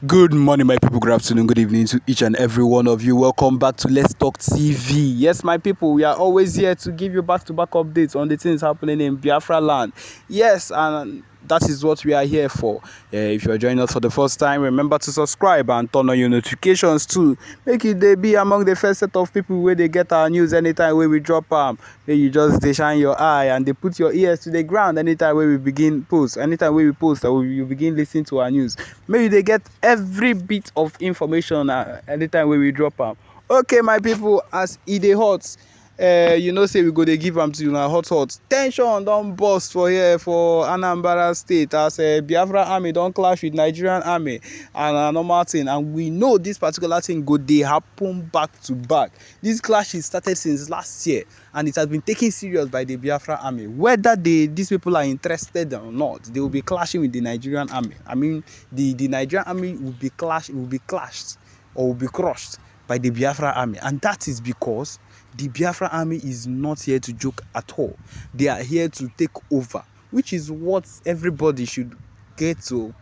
Good morning, my people. Good afternoon, good evening to each and every one of you. Welcome back to Let's Talk TV. Yes, my people, we are always here to give you back-to-back updates on the things happening in Biafra land. Yes, and that is what we are here for. If you are joining us for the first time, remember to subscribe and turn on your notifications too. Make it they be among the first set of people where they get our news anytime where we drop them. Where you just they shine your eye and they put your ears to the ground anytime where we begin post. Anytime where we post, you begin listening to our news. Maybe they get every bit of information anytime where we drop them. Okay, my people, as it dey hot. Say we go dey give am to you na hot. Tension don burst for here for Anambra State as Biafra Army don clash with Nigerian Army and a normal thing, and we know this particular thing go dey happen back to back. This clash started since last year and it has been taken serious by the Biafra Army. Whether these people are interested or not, they will be clashing with the Nigerian Army. I mean, the Nigerian Army will be clashed or will be crushed by the Biafra Army, and that is because the Biafra Army is not here to joke at all. They are here to take over, which is what everybody should get to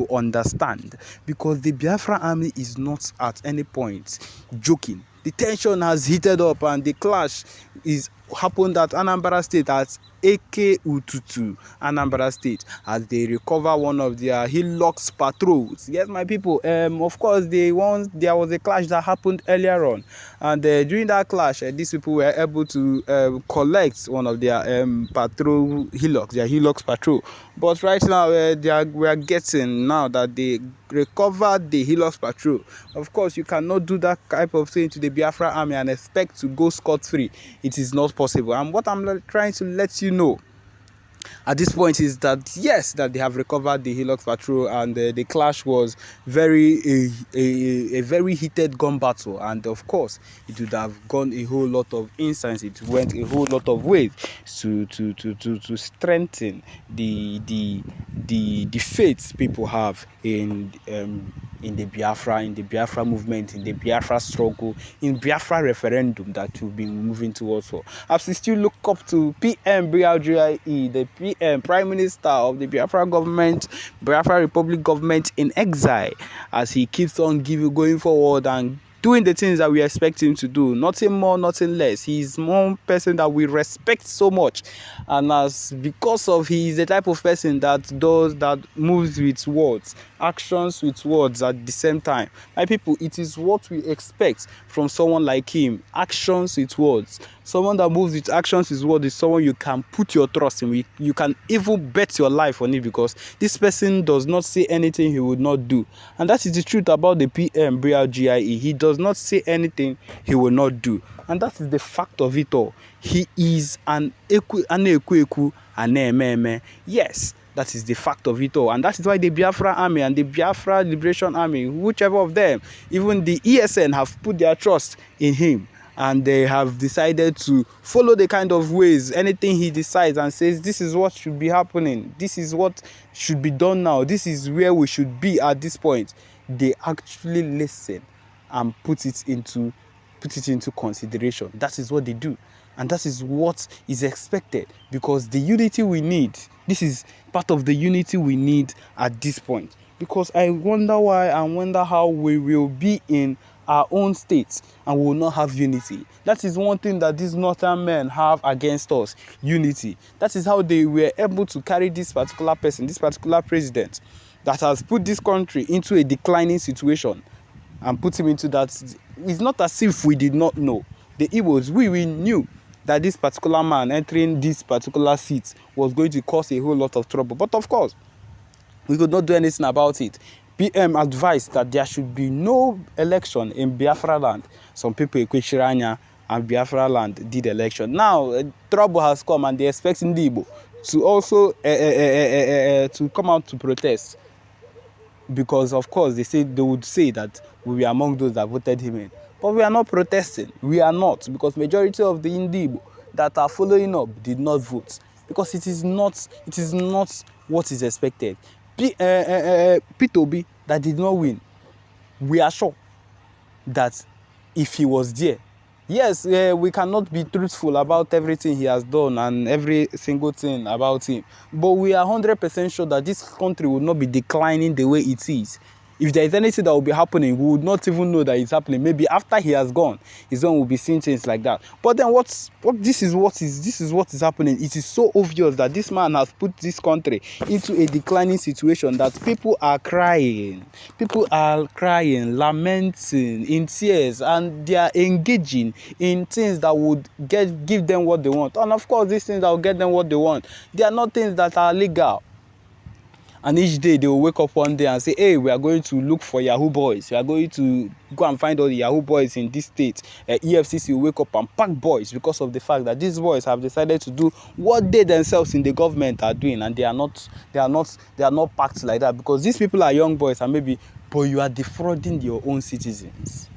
understand, because the Biafra Army is not at any point joking. The tension has heated up and the clash is happened at Anambra State at AK Ututu, Anambra State, as they recover one of their Hilux patrols. Yes, my people, of course, there was a clash that happened earlier on, and during that clash, these people were able to collect one of their patrol Hilux, their Hilux patrol. But right now, we are getting now that they recovered the Hilux patrol. Of course, you cannot do that type of thing to the Biafra Army and expect to go scot-free. It is not possible. And what I'm trying to let you know at this point is that yes, that they have recovered the Hilux patrol, and the clash was a very heated gun battle, and of course it would have gone a whole lot of instance. It went a whole lot of ways to strengthen the faith people have in the Biafra movement, in the Biafra struggle, in Biafra referendum that we've been moving towards for. As we still look up to PM BRGIE, the PM Prime Minister of the Biafra government, Biafra Republic government in exile, as he keeps on going forward and doing the things that we expect him to do, nothing more, nothing less. He's one person that we respect so much, and because of he is the type of person that moves with words, actions with words at the same time. My people, it is what we expect from someone like him. Actions with words. Someone that moves with actions with words is someone you can put your trust in. You can even bet your life on it, because this person does not say anything he would not do. And that is the truth about the PM BRGIE. He does not say anything he will not do. And that is the fact of it all. He is an eku, yes. That is the fact of it all. And that is why the Biafra Army and the Biafra Liberation Army, whichever of them, even the ESN, have put their trust in him. And they have decided to follow the kind of ways, anything he decides and says, this is what should be happening, this is what should be done now, this is where we should be at this point. They actually listen and put it into consideration. That is what they do. And that is what is expected, because the unity we need, this is part of the unity we need at this point. Because I wonder why and wonder how we will be in our own states and we will not have unity. That is one thing that these northern men have against us, unity. That is how they were able to carry this particular person, this particular president that has put this country into a declining situation and put him into that. It's not as if we did not know. The Igbos, we knew that this particular man entering this particular seat was going to cause a whole lot of trouble. But of course, we could not do anything about it. PM advised that there should be no election in Biafra land. Some people, Ekwechiranya and Biafra land, did election. Now, trouble has come and they're expecting the Igbo to also to come out to protest. Because, of course, they would say that we were among those that voted him in. But we are not protesting. We are not, because majority of the Igbo that are following up did not vote, because it is not what is expected. P2B that did not win, we are sure that if he was there, yes, we cannot be truthful about everything he has done and every single thing about him, but we are 100% sure that this country will not be declining the way it is If there is anything that will be happening, we would not even know that it's happening. Maybe after he has gone, is when we'll be seeing things like that. But then this is what is happening. It is so obvious that this man has put this country into a declining situation, that people are crying, lamenting in tears, and they are engaging in things that would give them what they want. And of course, these things that will get them what they want, they are not things that are legal. And each day they will wake up one day and say, hey, we are going to look for Yahoo boys. We are going to go and find all the Yahoo boys in this state. EFCC will wake up and pack boys, because of the fact that these boys have decided to do what they themselves in the government are doing, and they are not packed like that, because these people are young boys, and but you are defrauding your own citizens.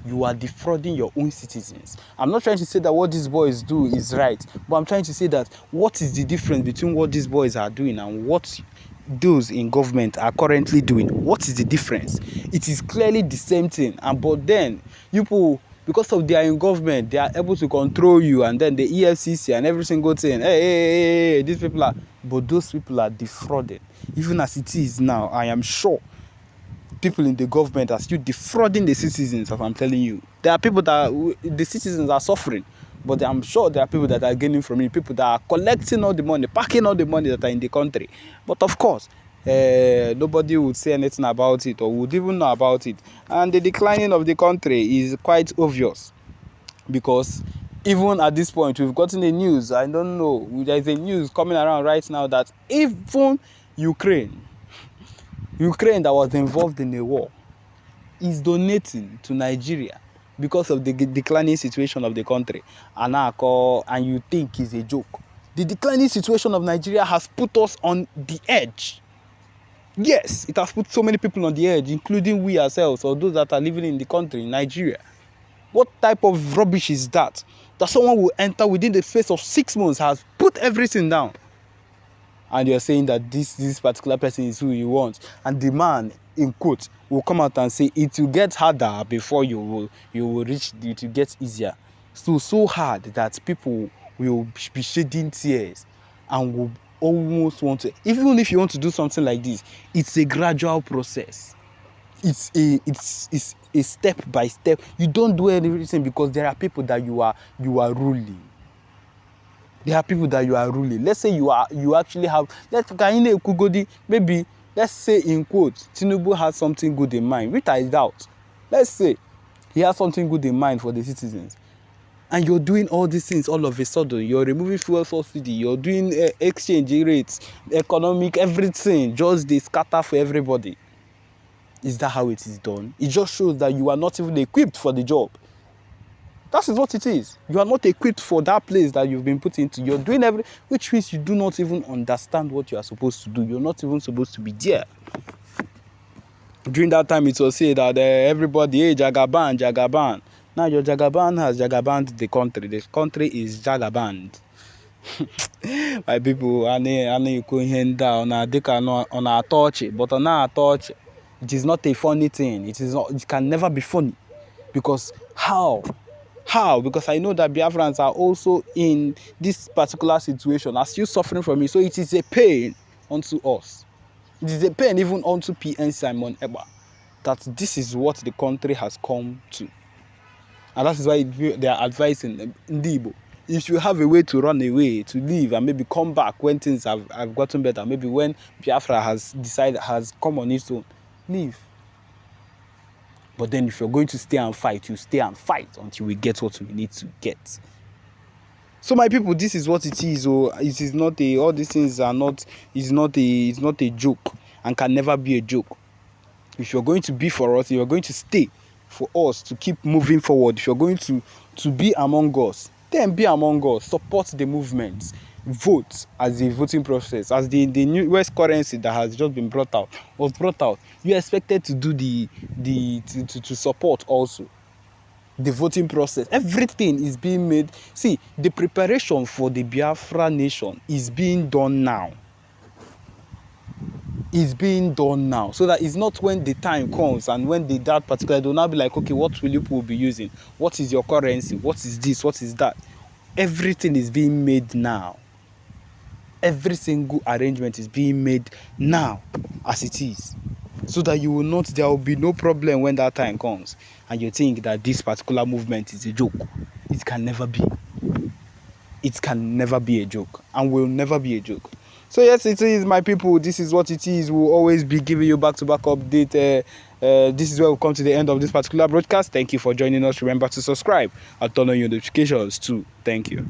You are defrauding your own citizens. I'm not trying to say that what these boys do is right, but I'm trying to say that what is the difference between what these boys are doing and what those in government are currently doing? What is the difference? It is clearly the same thing, but then people, because of they are in government, they are able to control you, and then the EFCC and every single thing, hey, these people are, but those people are defrauded. Even as it is now, I am sure people in the government are still defrauding the citizens, as I'm telling you. There are people that the citizens are suffering, but I'm sure there are people that are gaining from it, people that are collecting all the money, packing all the money that are in the country. But of course, nobody would say anything about it, or would even know about it. And the declining of the country is quite obvious, because even at this point, we've gotten the news, I don't know, there's a news coming around right now that even Ukraine that was involved in a war is donating to Nigeria because of the declining situation of the country. And you think it's a joke. The declining situation of Nigeria has put us on the edge. Yes, it has put so many people on the edge, including we ourselves, or those that are living in the country, in Nigeria. What type of rubbish is that? That someone will enter within the space of 6 months, has put everything down, and you're saying that this particular person is who you want, and the man in quote will come out and say it will get harder before you will reach it will get easier. So hard that people will be shedding tears and will almost want to, even if you want to do something like this, it's a gradual process. It's a step by step. You don't do everything because there are people that you are ruling. There are people that you are ruling. Let's say you actually have, maybe let's say in quote, Tinubu has something good in mind, which I doubt. Let's say he has something good in mind for the citizens, and you're doing all these things all of a sudden. You're removing fuel subsidy, you're doing exchange rates, economic, everything, just they scatter for everybody. Is that how it is done? It just shows that you are not even equipped for the job. That is what it is. You are not equipped for that place that you've been put into. You're doing which means you do not even understand what you are supposed to do. You're not even supposed to be there. During that time, it was said that everybody, hey, Jagaban. Now your Jagaban has Jagabanned the country. The country is Jagabanned. My people, on a touch, but on a touch, it is not a funny thing. It can never be funny, because how? Because I know that Biafrans are also in this particular situation, are still suffering from it. So it is a pain unto us. It is a pain even unto PN Simon Eba, that this is what the country has come to. And that is why they are advising Ndibo, if you have a way to run away, to leave, and maybe come back when things have gotten better, maybe when Biafra has come on its own, leave. But then if you're going to stay and fight, you stay and fight until we get what we need to get. So my people, this is what it is. It is not all these things are not, it's not a joke, and can never be a joke. If you're going to be for us, if you're going to stay for us to keep moving forward, if you're going to be among us, then be among us. Support the movement. Vote as the voting process, as the newest currency that has just been brought out. You're expected to do to support also the voting process. Everything is being made. See, the preparation for the Biafra nation is being done now. Is being done now, so that it's not when the time comes and when that particular, they'll now be like, okay, what will you be using? What is your currency? What is this? What is that? Everything is being made now. Every single arrangement is being made now, as it is. so that there will be no problem when that time comes and you think that this particular movement is a joke. It can never be. It can never be a joke and will never be a joke. So yes, it is, my people. This is what it is. We'll always be giving you back-to-back update. This is where we've come to the end of this particular broadcast. Thank you for joining us. Remember to subscribe and turn on your notifications too. Thank you.